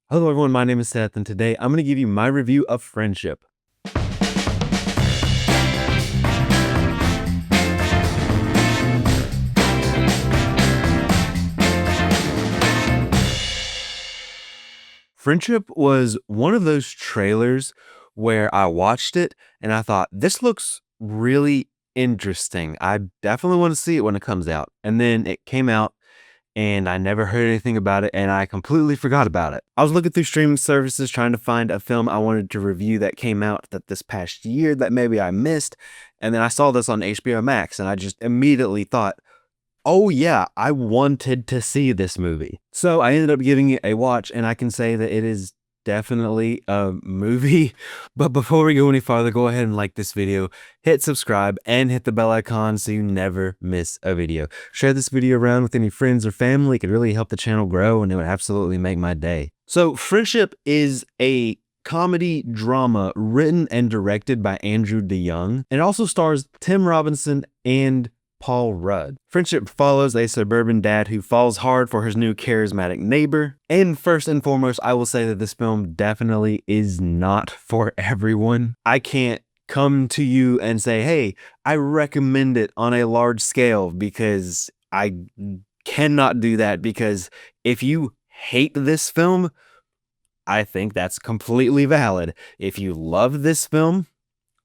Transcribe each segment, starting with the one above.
Hello everyone, my name is Seth, and today I'm going to give you my review of Friendship. Friendship was one of those trailers where I watched it and I thought, this looks really interesting. I definitely want to see it when it comes out. And then it came out and I never heard anything about it and I completely forgot about it. I was looking through streaming services trying to find a film I wanted to review that came out this past year that maybe I missed. And then I saw this on HBO Max and I just immediately thought, oh yeah, I wanted to see this movie. So I ended up giving it a watch, and I can say that it is definitely a movie. But before we go any farther, go ahead and like this video, hit subscribe, and hit the bell icon so you never miss a video. Share this video around with any friends or family. It could really help the channel grow, and it would absolutely make my day. So Friendship is a comedy drama written and directed by Andrew DeYoung. And it also stars Tim Robinson and Paul Rudd. Friendship follows a suburban dad who falls hard for his new charismatic neighbor. And first and foremost, I will say that this film definitely is not for everyone. I can't come to you and say, hey, I recommend it on a large scale, because I cannot do that, because if you hate this film, I think that's completely valid. If you love this film,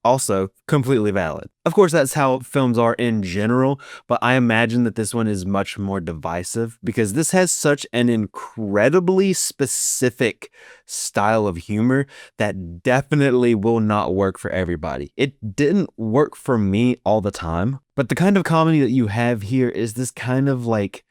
also completely valid. Of course, that's how films are in general, but I imagine that this one is much more divisive because this has such an incredibly specific style of humor that definitely will not work for everybody. It didn't work for me all the time, but the kind of comedy that you have here is this kind of like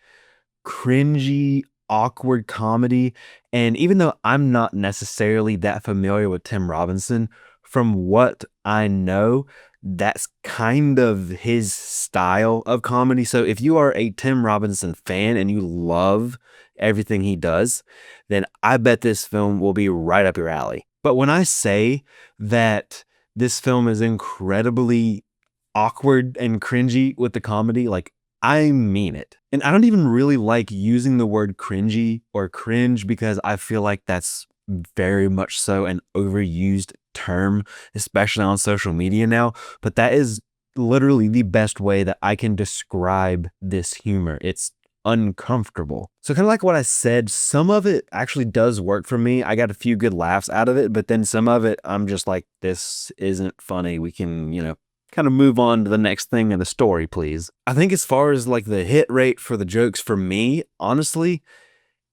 cringy, awkward comedy. And even though I'm not necessarily that familiar with Tim Robinson, from what I know, that's kind of his style of comedy. So if you are a Tim Robinson fan and you love everything he does, then I bet this film will be right up your alley. But when I say that this film is incredibly awkward and cringy with the comedy, like, I mean it. And I don't even really like using the word cringy or cringe because I feel like that's very much so an overused term, especially on social media now. But that is literally the best way that I can describe this humor. It's uncomfortable. So kind of like what I said, some of it actually does work for me. I got a few good laughs out of it, but then some of it, I'm just like, this isn't funny. We can, kind of move on to the next thing in the story, please. I think as far as like the hit rate for the jokes, for me, honestly,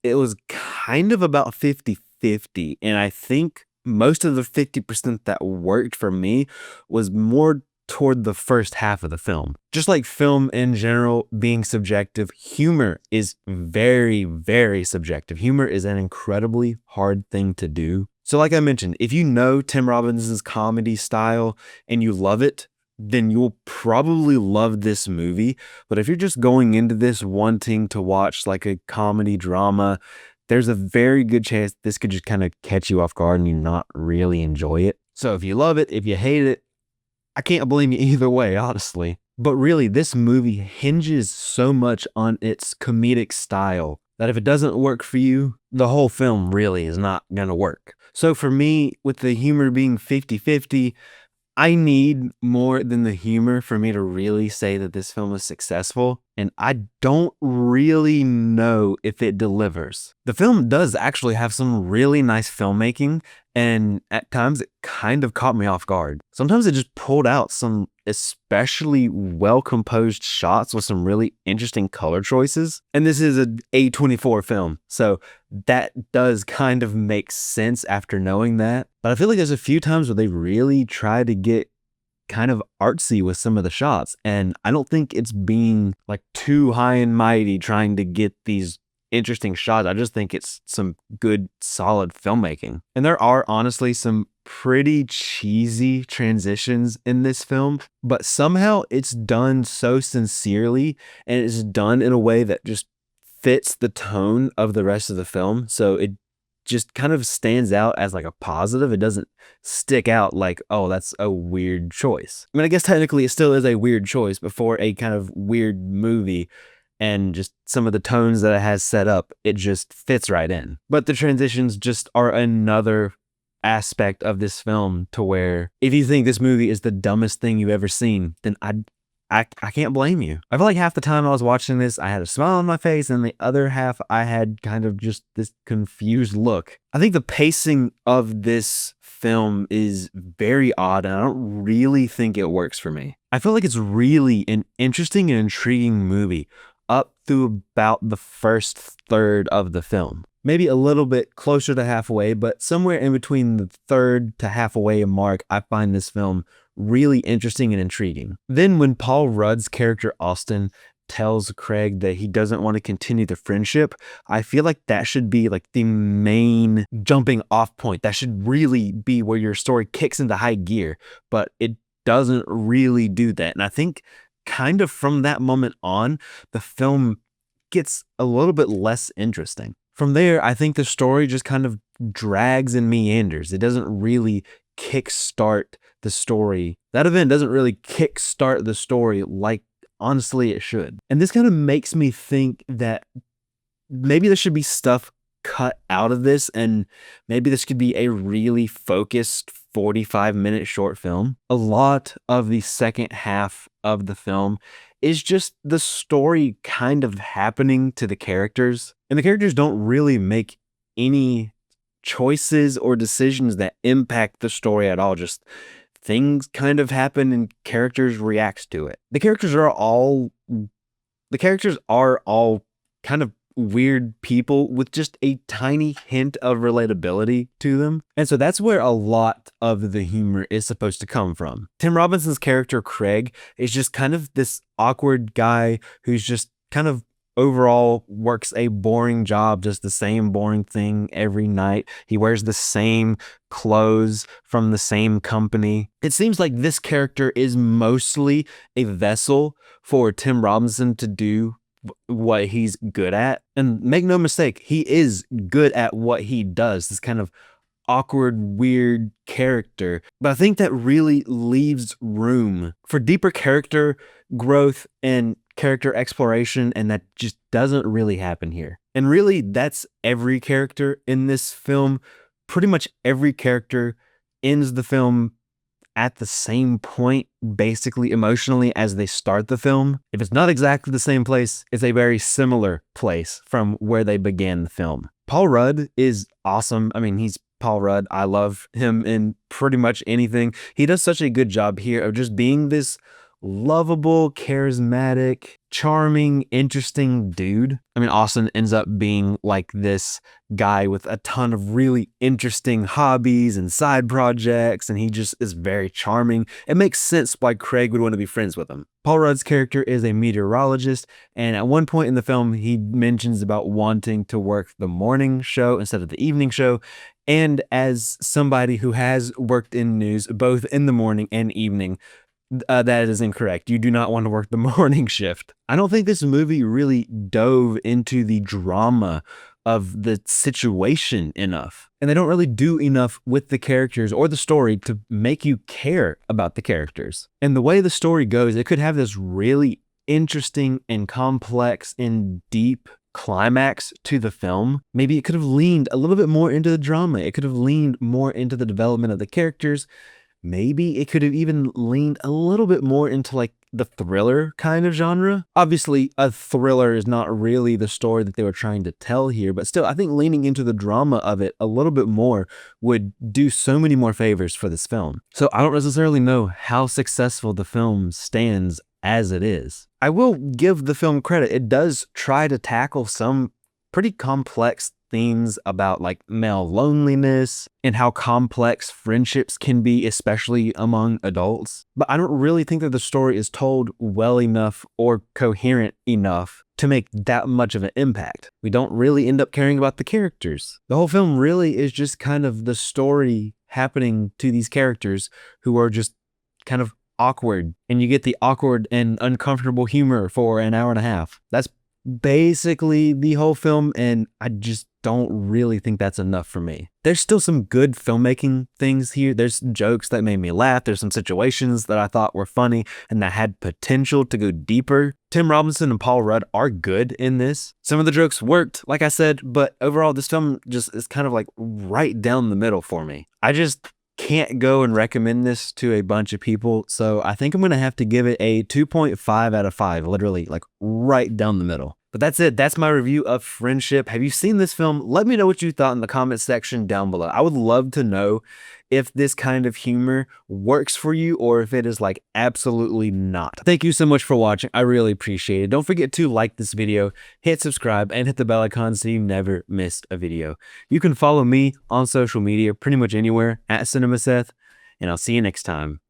it was kind of about 50-50. And I think most of the 50% that worked for me was more toward the first half of the film. Just like film in general being subjective, humor is very, very subjective. Humor is an incredibly hard thing to do. So like I mentioned, if you know Tim Robinson's comedy style and you love it, then you'll probably love this movie. But if you're just going into this wanting to watch like a comedy drama, there's a very good chance this could just kind of catch you off guard and you not really enjoy it. So if you love it, if you hate it, I can't blame you either way, honestly. But really, this movie hinges so much on its comedic style that if it doesn't work for you, the whole film really is not gonna work. So for me, with the humor being 50-50, I need more than the humor for me to really say that this film is successful, and I don't really know if it delivers. The film does actually have some really nice filmmaking, and at times it kind of caught me off guard. Sometimes it just pulled out some especially well-composed shots with some really interesting color choices. And this is an A24 film, so that does kind of make sense after knowing that. But I feel like there's a few times where they really try to get kind of artsy with some of the shots, and I don't think it's being like too high and mighty trying to get these interesting shots. I just think it's some good, solid filmmaking. And there are honestly some pretty cheesy transitions in this film, but somehow it's done so sincerely and it's done in a way that just fits the tone of the rest of the film. So it just kind of stands out as like a positive. It doesn't stick out like, oh, that's a weird choice. I mean, I guess technically it still is a weird choice, but for a kind of weird movie, and just some of the tones that it has set up, it just fits right in. But the transitions just are another aspect of this film to where if you think this movie is the dumbest thing you've ever seen, then I can't blame you. I feel like half the time I was watching this, I had a smile on my face, and the other half I had kind of just this confused look. I think the pacing of this film is very odd, and I don't really think it works for me. I feel like it's really an interesting and intriguing movie up through about the first third of the film. Maybe a little bit closer to halfway, but somewhere in between the third to halfway mark, I find this film really interesting and intriguing. Then when Paul Rudd's character Austin tells Craig that he doesn't want to continue the friendship, I feel like that should be like the main jumping off point. That should really be where your story kicks into high gear, but it doesn't really do that. And I think kind of from that moment on, the film gets a little bit less interesting. From there, I think the story just kind of drags and meanders. It doesn't really kickstart the story. That event doesn't really kickstart the story like honestly it should. And this kind of makes me think that maybe there should be stuff cut out of this, and maybe this could be a really focused 45-minute short film. A lot of the second half of the film is just the story kind of happening to the characters, and the characters don't really make any choices or decisions that impact the story at all. Just things kind of happen and characters react to it. The characters are all kind of weird people with just a tiny hint of relatability to them. And so that's where a lot of the humor is supposed to come from. Tim Robinson's character, Craig, is just kind of this awkward guy who's just kind of overall works a boring job, just the same boring thing every night. He wears the same clothes from the same company. It seems like this character is mostly a vessel for Tim Robinson to do what he's good at. And make no mistake, he is good at what he does, this kind of awkward, weird character. But I think that really leaves room for deeper character growth and character exploration, and that just doesn't really happen here. And really, that's every character in this film. Pretty much every character ends the film at the same point, basically emotionally, as they start the film. If it's not exactly the same place, it's a very similar place from where they began the film. Paul Rudd is awesome. I mean, he's Paul Rudd. I love him in pretty much anything. He does such a good job here of just being this lovable, charismatic, charming, interesting dude. I mean, Austin ends up being like this guy with a ton of really interesting hobbies and side projects, and he just is very charming. It makes sense why Craig would want to be friends with him. Paul Rudd's character is a meteorologist, and at one point in the film, he mentions about wanting to work the morning show instead of the evening show. And as somebody who has worked in news, both in the morning and evening, that is incorrect. You do not want to work the morning shift. I don't think this movie really dove into the drama of the situation enough. And they don't really do enough with the characters or the story to make you care about the characters. And the way the story goes, it could have this really interesting and complex and deep climax to the film. Maybe it could have leaned a little bit more into the drama. It could have leaned more into the development of the characters. Maybe it could have even leaned a little bit more into like the thriller kind of genre. Obviously, a thriller is not really the story that they were trying to tell here, but still, I think leaning into the drama of it a little bit more would do so many more favors for this film. So I don't necessarily know how successful the film stands as it is. I will give the film credit. It does try to tackle some pretty complex themes about like male loneliness and how complex friendships can be, especially among adults. But I don't really think that the story is told well enough or coherent enough to make that much of an impact. We don't really end up caring about the characters. The whole film really is just kind of the story happening to these characters who are just kind of awkward, and you get the awkward and uncomfortable humor for an hour and a half. That's basically the whole film, and I just don't really think that's enough for me. There's still some good filmmaking things here. There's jokes that made me laugh. There's some situations that I thought were funny and that had potential to go deeper. Tim Robinson and Paul Rudd are good in this. Some of the jokes worked, like I said, but overall, this film just is kind of like right down the middle for me. I just can't go and recommend this to a bunch of people, so I think I'm gonna have to give it a 2.5 out of 5, literally like right down the middle. But that's it. That's my review of Friendship. Have you seen this film? Let me know what you thought in the comment section down below. I would love to know if this kind of humor works for you or if it is like absolutely not. Thank you so much for watching. I really appreciate it. Don't forget to like this video, hit subscribe, and hit the bell icon so you never miss a video. You can follow me on social media pretty much anywhere at CinemaSeth, and I'll see you next time.